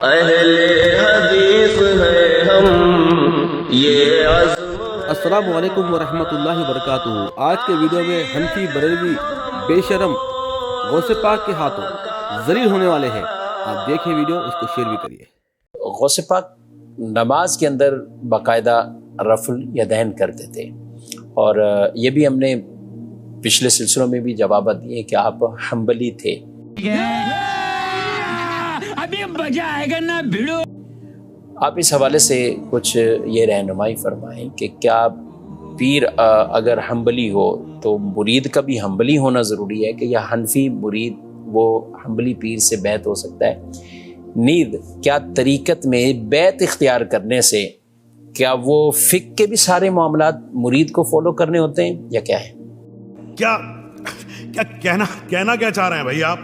اہل حدیث ہے ہم یہ السلام علیکم ورحمۃ اللہ وبرکاتہ۔ آج کے ویڈیو میں حنفی بریلوی بے شرم غوث پاک کے ہاتھوں ذلیل ہونے والے ہیں۔ آپ دیکھیں ویڈیو، اس کو شیئر بھی کریے۔ غوث پاک نماز کے اندر باقاعدہ رفع الیدین کرتے تھے، اور یہ بھی ہم نے پچھلے سلسلوں میں بھی جوابات دیے کہ آپ حنبلی تھے۔ ابھی مزہ آئے گا نا بھیڑو۔ آپ اس حوالے سے کچھ یہ رہنمائی فرمائیں کہ کیا پیر اگر حنبلی ہو تو مرید کا بھی حنبلی ہونا ضروری ہے، کہ یا حنفی مرید وہ حنبلی پیر سے بیعت ہو سکتا ہے؟ نیز کیا طریقت میں بیعت اختیار کرنے سے کیا وہ فقہ کے بھی سارے معاملات مرید کو فالو کرنے ہوتے ہیں یا کیا ہے؟ کیا کہنا چاہ رہے ہیں بھائی آپ؟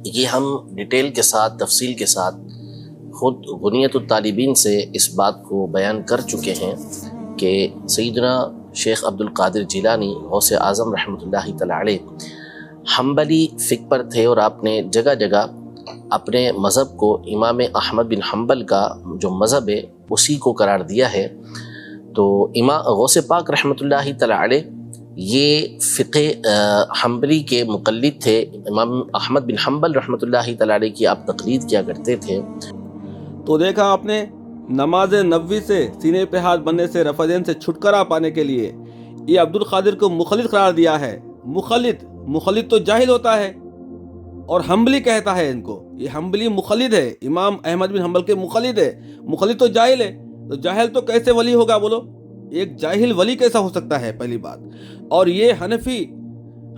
یہ ہم ڈیٹیل کے ساتھ، تفصیل کے ساتھ خود غنیت الطالبین سے اس بات کو بیان کر چکے ہیں کہ سیدنا شیخ عبد القادر جیلانی غوث اعظم رحمۃ اللہ تعالی علیہ حنبلی فقہ پر تھے، اور آپ نے جگہ جگہ اپنے مذہب کو امام احمد بن حنبل کا جو مذہب ہے اسی کو قرار دیا ہے۔ تو امام غوث پاک رحمۃ اللہ تعالی علیہ یہ فقہ حنبلی کے مقلد تھے۔ امام احمد بن حنبل رحمۃ اللہ تعالی علیہ کی آپ تقلید کیا کرتے تھے۔ تو دیکھا آپ نے، نماز نبوی سے سینے پہ ہاتھ بننے سے، رفع دین سے چھٹکارا پانے کے لیے یہ عبد القادر کو مخلد قرار دیا ہے۔ مخلد تو جاہل ہوتا ہے اور حنبلی کہتا ہے ان کو۔ یہ حنبلی مخلد ہے، امام احمد بن حنبل کے مخلد ہے۔ مخلد تو جاہل ہے، تو جاہل تو کیسے ولی ہوگا؟ بولو، ایک جاہل ولی کیسا ہو سکتا ہے؟ پہلی بات۔ اور یہ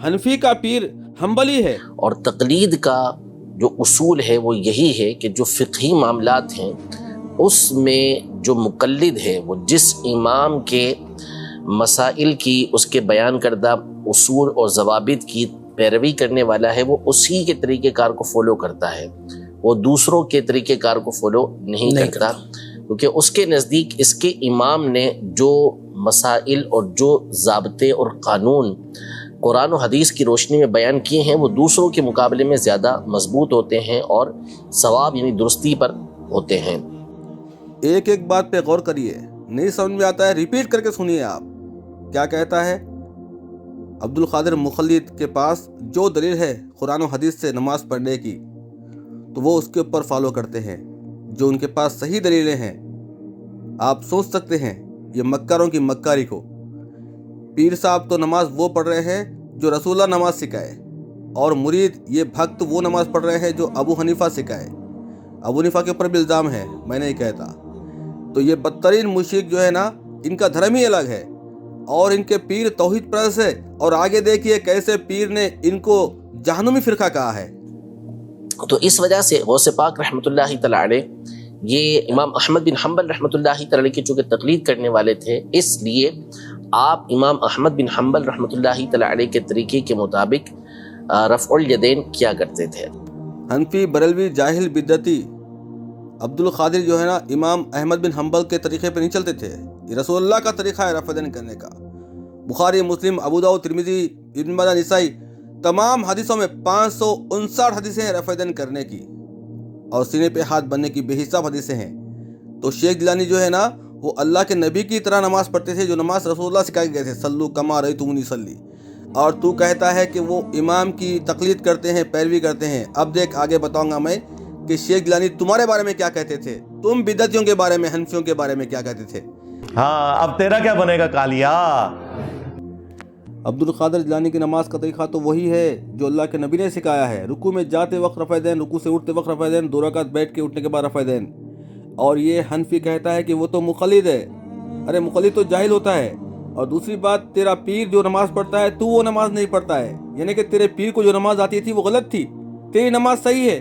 حنفی کا پیر حنبلی ہے۔ اور تقلید کا جو اصول ہے وہ یہی ہے کہ جو فقہی معاملات ہیں اس میں جو مقلد ہے وہ جس امام کے مسائل کی، اس کے بیان کردہ اصول اور ضوابط کی پیروی کرنے والا ہے، وہ اسی کے طریقہ کار کو فالو کرتا ہے، وہ دوسروں کے طریقہ کار کو فالو نہیں کرتا، کیونکہ اس کے نزدیک اس کے امام نے جو مسائل اور جو ضابطے اور قانون قرآن و حدیث کی روشنی میں بیان کیے ہیں وہ دوسروں کے مقابلے میں زیادہ مضبوط ہوتے ہیں اور ثواب یعنی درستی پر ہوتے ہیں۔ ایک ایک بات پہ غور کریے، نہیں سمجھ میں آتا ہے ریپیٹ کر کے سنیے آپ کیا کہتا ہے۔ عبد القادر مخلد کے پاس جو دلیل ہے قرآن و حدیث سے نماز پڑھنے کی تو وہ اس کے اوپر فالو کرتے ہیں۔ جو ان کے پاس صحیح دلیلیں ہیں، آپ سوچ سکتے ہیں یہ مکاروں کی مکاری کو۔ پیر صاحب تو نماز وہ پڑھ رہے ہیں جو رسول اللہ نماز سکھائے، اور مرید یہ بھکت وہ نماز پڑھ رہے ہیں جو ابو حنیفہ سکھائے۔ ابو حنیفہ کے اوپر بھی الزام ہے، میں نہیں کہتا۔ تو یہ بدترین مشرک جو ہے نا، ان کا دھرم ہی الگ ہے، اور ان کے پیر توحید پرست ہے۔ اور آگے دیکھیے کیسے پیر نے ان کو جہنمی فرقہ کہا ہے۔ تو اس وجہ سے غوث پاک رحمۃ اللہ تعالی علیہ یہ امام احمد بن حنبل رحمۃ اللہ تعالی علیہ کی چونکہ تقلید کرنے والے تھے، اس لیے آپ امام احمد بن حنبل رحمۃ اللہ تعالی علیہ کے طریقے کے مطابق رفع الیدین کیا کرتے تھے۔ حنفی بریلوی جاہل بدعتی عبد القادر جو ہے نا، امام احمد بن حنبل کے طریقے پہ نہیں چلتے تھے۔ یہ رسول اللہ کا طریقہ ہے رفع دین کرنے کا۔ بخاری، مسلم، ابو داؤد، ترمذی، ابن ماجہ، نسائی، تمام حدیثوں میں 559 حدیثیں ہیں رفع دین کرنے کی، اور سینے پہ ہاتھ بننے کی بے حساب حدیثیں ہیں۔ تو شیخ جیلانی جو ہے نا، وہ اللہ کے نبی کی طرح نماز پڑھتے تھے، جو نماز رسول اللہ سکھائے گئے تھے، صلو کما رأیتمونی صلی۔ اور تو کہتا ہے کہ وہ امام کی تقلید کرتے ہیں، پیروی کرتے ہیں۔ اب دیکھ، آگے بتاؤں گا میں کہ شیخ جیلانی تمہارے بارے میں کیا کہتے تھے، تم بدعتیوں کے بارے میں، حنفیوں کے بارے میں کیا کہتے تھے۔ ہاں، اب تیرا کیا بنے گا کالیا؟ عبد القادر جیلانی کی نماز کا طریقہ تو وہی ہے جو اللہ کے نبی نے سکھایا ہے۔ رکوع میں جاتے وقت رفع دین، رکوع سے اٹھتے وقت رفع دین، 2 رکعت بیٹھ کے اٹھنے کے بعد رفع دین۔ اور یہ حنفی کہتا ہے کہ وہ تو مقلد ہے۔ ارے مقلد تو جاہل ہوتا ہے۔ اور دوسری بات، تیرا پیر جو نماز پڑھتا ہے تو وہ نماز نہیں پڑھتا ہے، یعنی کہ تیرے پیر کو جو نماز آتی تھی وہ غلط تھی، تیری نماز صحیح ہے۔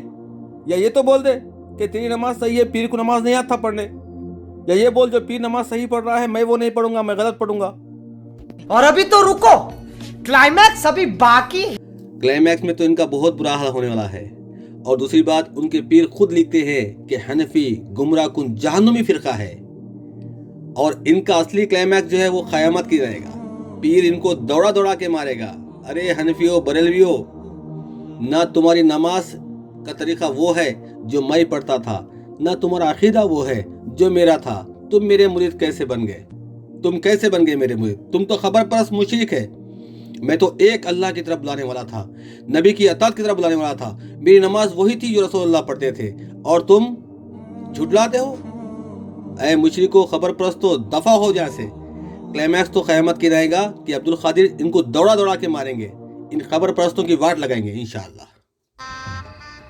یا یہ تو بول دے کہ تیری نماز صحیح ہے، پیر کو نماز نہیں آتا پڑھنے۔ یا یہ بول جو پیر نماز صحیح پڑھ رہا ہے میں وہ نہیں پڑھوں گا، میں غلط پڑھوں گا۔ اور ابھی تو رکو، کلائمیکس ابھی باقی۔ کلائمیکس میں تو ان کا بہت برا حال ہونے والا ہے۔ اور دوسری بات، ان کے پیر خود لکھتے ہیں کہ حنفی گمراہ کن جہنمی فرقہ ہے، اور ان کا اصلی کلائمیکس جو ہے وہ قیامت کی رہے گا۔ پیر ان کو دوڑا دوڑا کے مارے گا۔ ارے حنفیوں، بریلویوں، نہ تمہاری نماز کا طریقہ وہ ہے جو میں پڑھتا تھا، نہ تمہارا عقیدہ وہ ہے جو میرا تھا. تم میرے مرید کیسے بن گئے؟ تم کیسے بن گئے میرے مرید؟ تم تو خبر پرست مشرک ہے. میں تو ایک اللہ کی طرف بلانے والا تھا, نبی کی اطاعت کی طرف بلانے والا تھا. میری نماز وہی تھی جو رسول اللہ پڑھتے تھے, اور تم جھٹلاتے ہو. اے مشرکو, خبر پرستو, دفع ہو جہاں سے. کلائمیکس تو قیامت کی رہے گا کہ عبد القادر ان کو دوڑا دوڑا کے ماریں گے. ان خبر پرستوں کی واٹ لگائیں گے انشاءاللہ.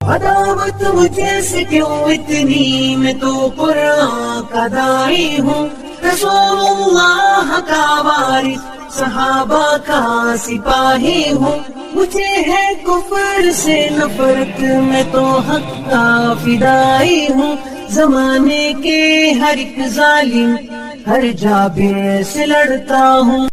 عداوت مجھے سے کیوں اتنی, میں تو قرآن کا داعی ہوں, رسول اللہ کا وارث, صحابہ کا سپاہی ہوں. مجھے ہے کفر سے نفرت, میں تو حق کا فدائی ہوں. زمانے کے ہر ایک ظالم, ہر جابر سے لڑتا ہوں.